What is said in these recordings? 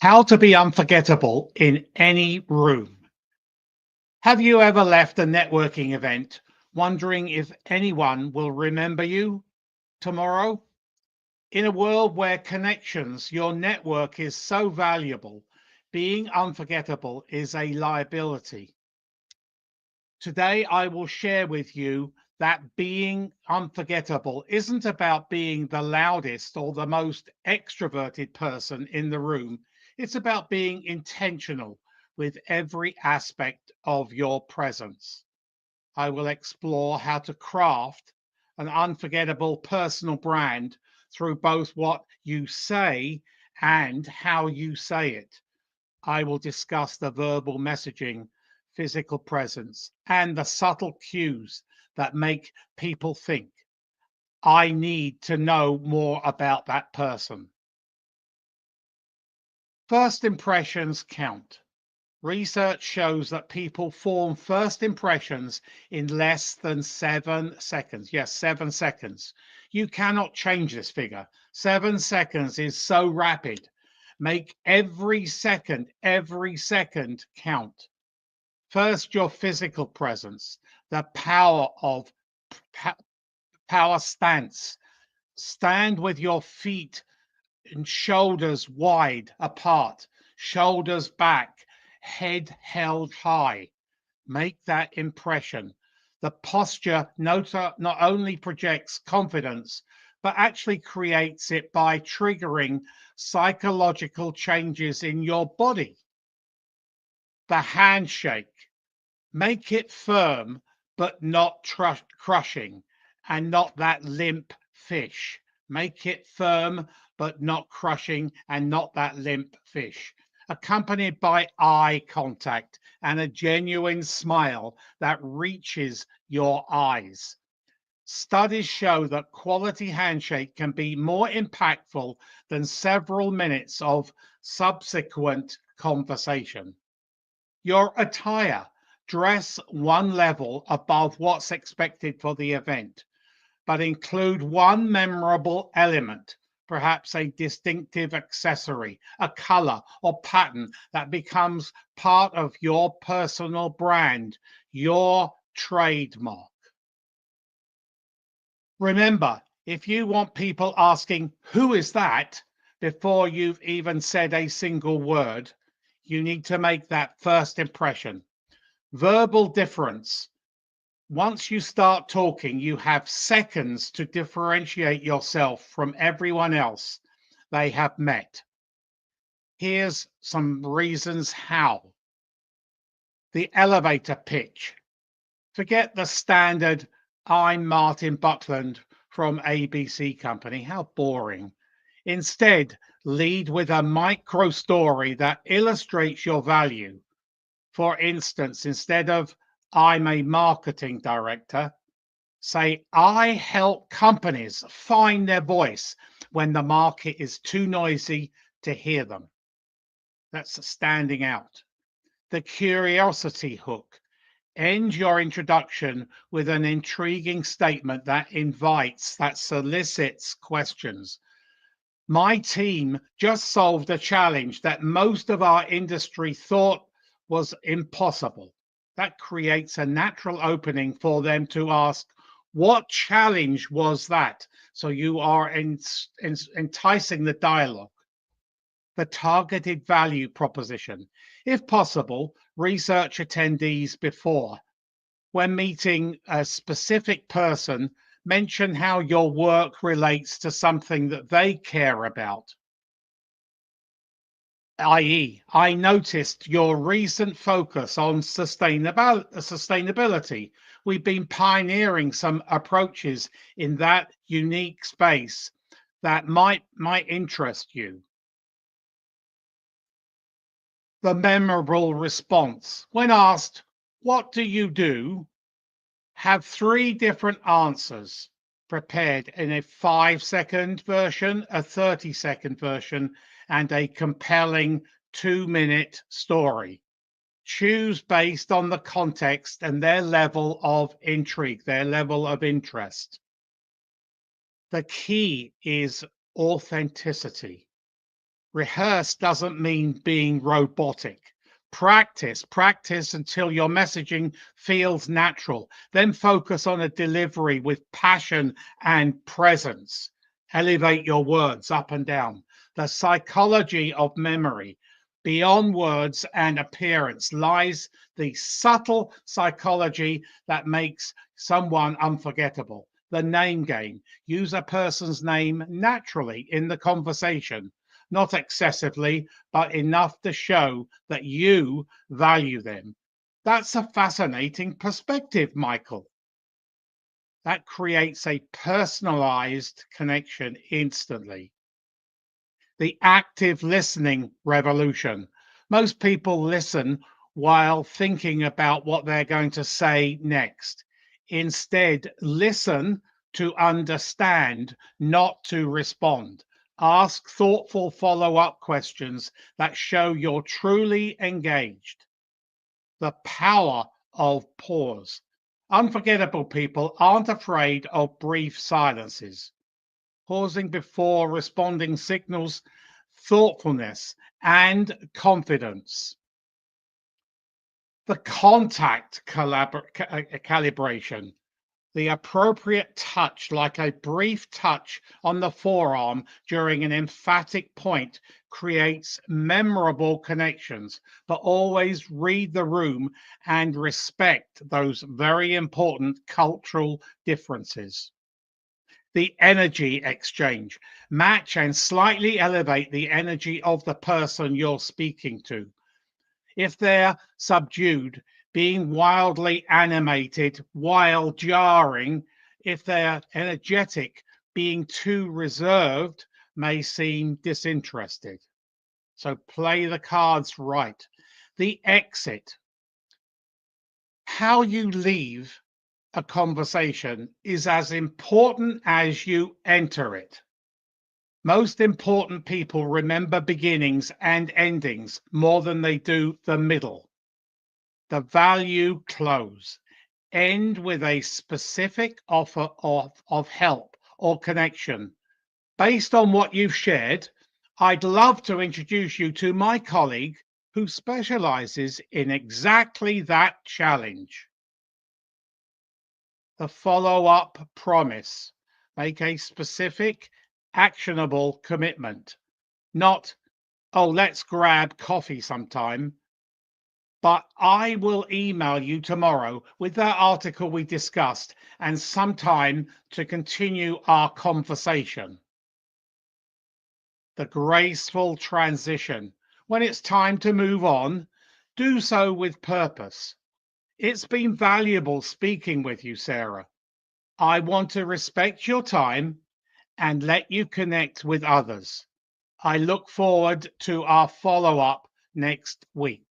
How to be unforgettable in any room. Have you ever left a networking event wondering if anyone will remember you tomorrow? In a world where connections, your network is so valuable, being unforgettable is a liability. Today, I will share with you that being unforgettable isn't about being the loudest or the most extroverted person in the room. It's about being intentional with every aspect of your presence. I will explore how to craft an unforgettable personal brand through both what you say and how you say it. I will discuss the verbal messaging, physical presence, and the subtle cues that make people think, I need to know more about that person. First impressions count. Research shows that people form first impressions in less than 7 seconds. Yes, 7 seconds. You cannot change this figure. 7 seconds is so rapid. Make every second count. First, your physical presence, the power of p- power stance. Stand with your feet and shoulders wide apart, shoulders back, head held high. Make that impression. The posture not only projects confidence, but actually creates it by triggering psychological changes in your body. The handshake. Make it firm, but not crushing, and not that limp fish. Make it firm, but not crushing, and not that limp fish. Accompanied by eye contact and a genuine smile that reaches your eyes. Studies show that quality handshake can be more impactful than several minutes of subsequent conversation. Your attire, dress one level above what's expected for the event, but include one memorable element, perhaps a distinctive accessory, a color or pattern that becomes part of your personal brand, your trademark. Remember, if you want people asking, who is that? Before you've even said a single word, you need to make that first impression. Verbal difference. Once you start talking, you have seconds to differentiate yourself from everyone else they have met. Here's some reasons how. The elevator pitch. Forget the standard, I'm Martin Buckland from ABC Company. How boring. Instead, lead with a micro story that illustrates your value. For instance, instead of I'm a marketing director, say I help companies find their voice when the market is too noisy to hear them. That's standing out. The curiosity hook. End your introduction with an intriguing statement that invites, that solicits questions. My team just solved a challenge that most of our industry thought was impossible. That creates a natural opening for them to ask, what challenge was that? So you are enticing the dialogue. The targeted value proposition. If possible, research attendees before. When meeting a specific person, mention how your work relates to something that they care about. I.e., I noticed your recent focus on sustainability. We've been pioneering some approaches in that unique space that might interest you. The memorable response. When asked, what do you do? Have three different answers prepared in a 5 second version, a 30-second version, and a compelling 2 minute story. Choose based on the context and their level of intrigue, their level of interest. The key is authenticity. Rehearse doesn't mean being robotic. Practice until your messaging feels natural. Then focus on a delivery with passion and presence. Elevate your words up and down. The psychology of memory. Beyond words and appearance lies the subtle psychology that makes someone unforgettable. The name game. Use a person's name naturally in the conversation, not excessively, but enough to show that you value them. That's a fascinating perspective, Michael. That creates a personalized connection instantly. The active listening revolution. Most people listen while thinking about what they're going to say next. Instead, listen to understand, not to respond. Ask thoughtful follow up questions that show you're truly engaged. The power of pause. Unforgettable people aren't afraid of brief silences. Pausing before responding signals thoughtfulness and confidence. The contact calibration. The appropriate touch, like a brief touch on the forearm during an emphatic point, creates memorable connections, but always read the room and respect those very important cultural differences. The energy exchange. Match and slightly elevate the energy of the person you're speaking to. If they're subdued, being wildly animated while jarring, if they're energetic, being too reserved may seem disinterested. So play the cards right. The exit. How you leave a conversation is as important as you enter it. Most important people remember beginnings and endings more than they do the middle. The value close. End with a specific offer of help or connection. Based on what you've shared, I'd love to introduce you to my colleague who specializes in exactly that challenge. The follow up promise. Make a specific, actionable commitment. Not, oh, let's grab coffee sometime, but I will email you tomorrow with that article we discussed and some time to continue our conversation. The graceful transition. When it's time to move on, do so with purpose. It's been valuable speaking with you, Sarah. I want to respect your time and let you connect with others. I look forward to our follow up next week.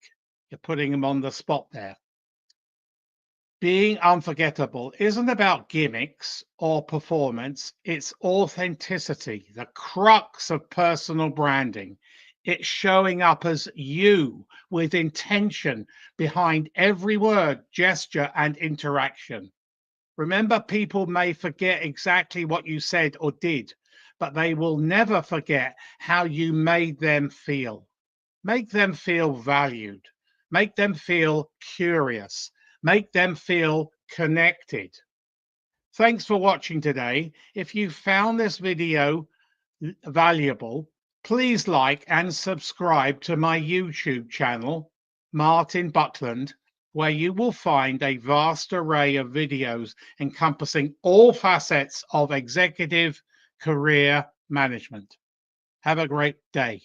You're putting them on the spot there. Being unforgettable isn't about gimmicks or performance, it's authenticity, the crux of personal branding. It's showing up as you with intention behind every word, gesture, and interaction. Remember, people may forget exactly what you said or did, but they will never forget how you made them feel. Make them feel valued. Make them feel curious. Make them feel connected. Thanks for watching today. If you found this video valuable, please like and subscribe to my YouTube channel, Martin Buckland, where you will find a vast array of videos encompassing all facets of executive career management. Have a great day.